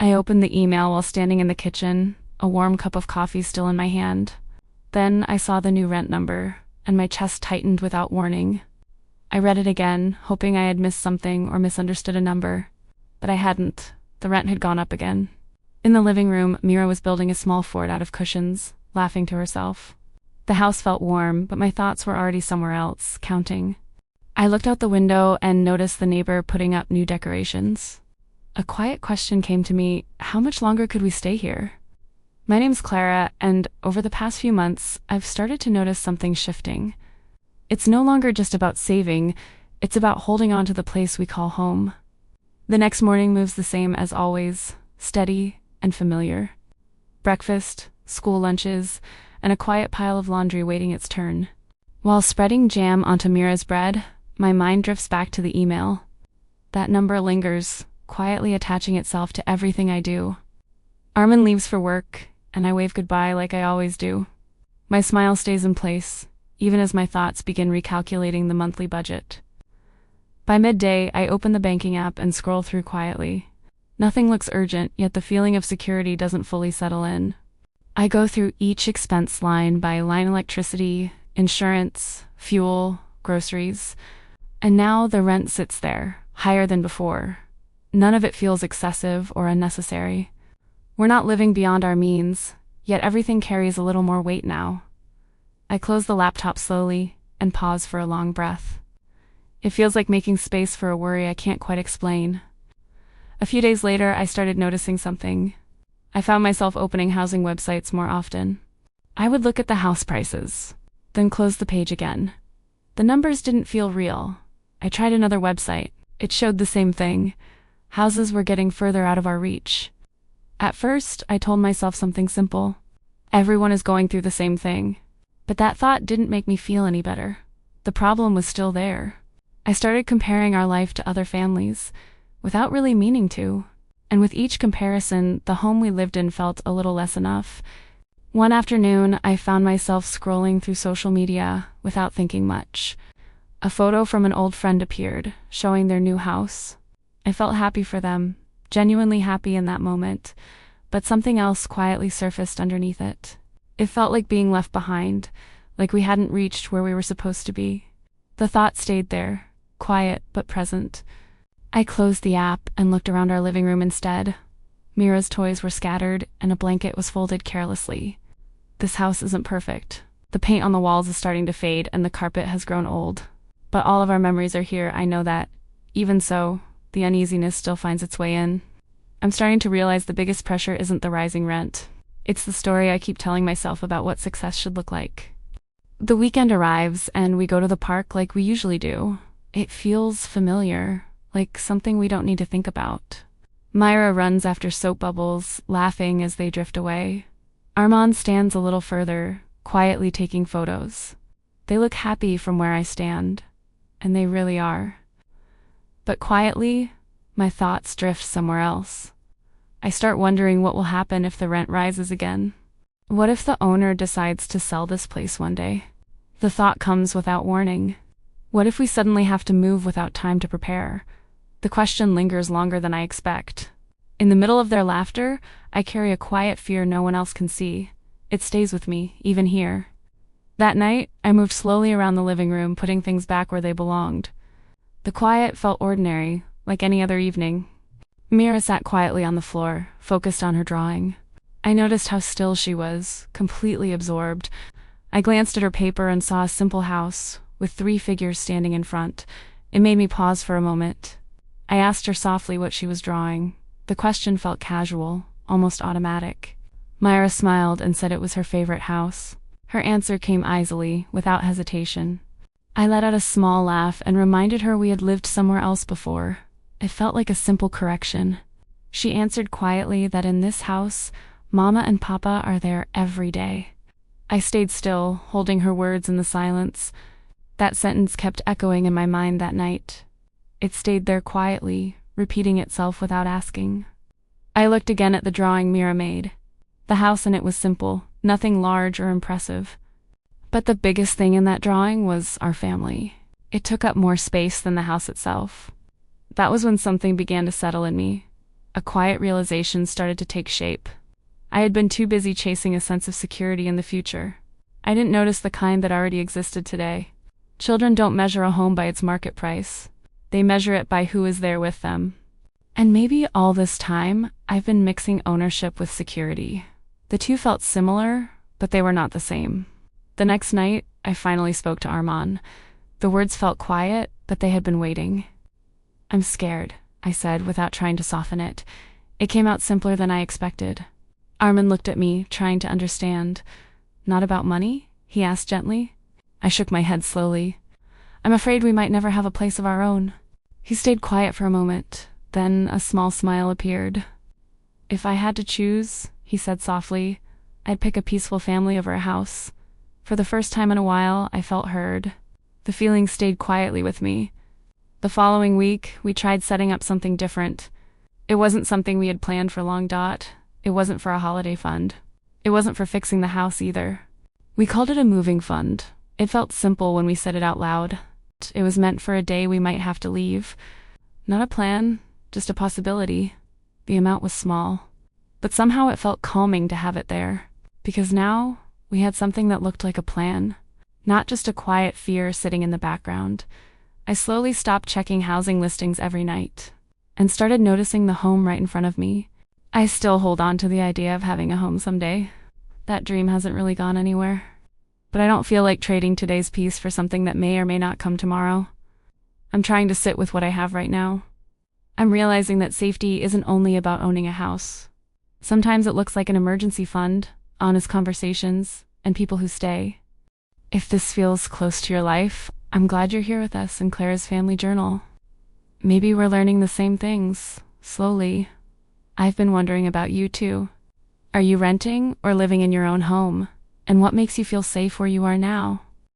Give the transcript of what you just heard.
I opened the email while standing in the kitchen, a warm cup of coffee still in my hand. Then I saw the new rent number, and my chest tightened without warning. I read it again, hoping I had missed something or misunderstood a number. But I hadn't. The rent had gone up again. In the living room, Mira was building a small fort out of cushions, laughing to herself. The house felt warm, but my thoughts were already somewhere else, counting. I looked out the window and noticed the neighbor putting up new decorations. A quiet question came to me: how much longer could we stay here? My name's Clara, and over the past few months, I've started to notice something shifting. It's no longer just about saving, it's about holding on to the place we call home. The next morning moves the same as always, steady and familiar. Breakfast, school lunches, and a quiet pile of laundry waiting its turn. While spreading jam onto Mira's bread, my mind drifts back to the email. That number lingers, quietly attaching itself to everything I do. Armin leaves for work, and I wave goodbye like I always do. My smile stays in place, even as my thoughts begin recalculating the monthly budget. By midday, I open the banking app and scroll through quietly. Nothing looks urgent, yet the feeling of security doesn't fully settle in. I go through each expense line by line: electricity, insurance, fuel, groceries. And now the rent sits there, higher than before. None of it feels excessive or unnecessary. We're not living beyond our means, yet everything carries a little more weight now. I close the laptop slowly and pause for a long breath. It feels like making space for a worry I can't quite explain. A few days later, I started noticing something. I found myself opening housing websites more often. I would look at the house prices, then close the page again. The numbers didn't feel real. I tried another website. It showed the same thing. Houses were getting further out of our reach. At first, I told myself something simple. Everyone is going through the same thing. But that thought didn't make me feel any better. The problem was still there. I started comparing our life to other families, without really meaning to. And with each comparison, the home we lived in felt a little less enough. One afternoon, I found myself scrolling through social media without thinking much. A photo from an old friend appeared, showing their new house. I felt happy for them, genuinely happy in that moment, but something else quietly surfaced underneath it. It felt like being left behind, like we hadn't reached where we were supposed to be. The thought stayed there, quiet but present. I closed the app and looked around our living room instead. Mira's toys were scattered, and a blanket was folded carelessly. This house isn't perfect. The paint on the walls is starting to fade, and the carpet has grown old. But all of our memories are here, I know that. Even so, the uneasiness still finds its way in. I'm starting to realize the biggest pressure isn't the rising rent. It's the story I keep telling myself about what success should look like. The weekend arrives, and we go to the park like we usually do. It feels familiar, like something we don't need to think about. Mira runs after soap bubbles, laughing as they drift away. Armand stands a little further, quietly taking photos. They look happy from where I stand, and they really are. But quietly, my thoughts drift somewhere else. I start wondering what will happen if the rent rises again. What if the owner decides to sell this place one day? The thought comes without warning. What if we suddenly have to move without time to prepare? The question lingers longer than I expect. In the middle of their laughter, I carry a quiet fear no one else can see. It stays with me, even here. That night, I moved slowly around the living room, putting things back where they belonged. The quiet felt ordinary, like any other evening. Mira sat quietly on the floor, focused on her drawing. I noticed how still she was, completely absorbed. I glanced at her paper and saw a simple house, with 3 figures standing in front. It made me pause for a moment. I asked her softly what she was drawing. The question felt casual, almost automatic. Mira smiled and said it was her favorite house. Her answer came easily, without hesitation. I let out a small laugh and reminded her we had lived somewhere else before. It felt like a simple correction. She answered quietly that in this house, Mama and Papa are there every day. I stayed still, holding her words in the silence. That sentence kept echoing in my mind that night. It stayed there quietly, repeating itself without asking. I looked again at the drawing Mira made. The house in it was simple, nothing large or impressive. But the biggest thing in that drawing was our family. It took up more space than the house itself. That was when something began to settle in me. A quiet realization started to take shape. I had been too busy chasing a sense of security in the future. I didn't notice the kind that already existed today. Children don't measure a home by its market price. They measure it by who is there with them. And maybe all this time, I've been mixing ownership with security. The two felt similar, but they were not the same. The next night, I finally spoke to Armand. The words felt quiet, but they had been waiting. "I'm scared," I said, without trying to soften it. It came out simpler than I expected. Armand looked at me, trying to understand. "Not about money?" he asked gently. I shook my head slowly. "I'm afraid we might never have a place of our own." He stayed quiet for a moment. Then a small smile appeared. "If I had to choose," he said softly, "I'd pick a peaceful family over a house." For the first time in a while, I felt heard. The feeling stayed quietly with me. The following week, we tried setting up something different. It wasn't something we had planned for long. It wasn't for a holiday fund. It wasn't for fixing the house either. We called it a moving fund. It felt simple when we said it out loud. It was meant for a day we might have to leave. Not a plan, just a possibility. The amount was small. But somehow it felt calming to have it there. Because now, we had something that looked like a plan. Not just a quiet fear sitting in the background. I slowly stopped checking housing listings every night. And started noticing the home right in front of me. I still hold on to the idea of having a home someday. That dream hasn't really gone anywhere. But I don't feel like trading today's peace for something that may or may not come tomorrow. I'm trying to sit with what I have right now. I'm realizing that safety isn't only about owning a house. Sometimes it looks like an emergency fund, honest conversations, and people who stay. If this feels close to your life, I'm glad you're here with us in Clara's family journal. Maybe we're learning the same things, slowly. I've been wondering about you too. Are you renting or living in your own home? And what makes you feel safe where you are now?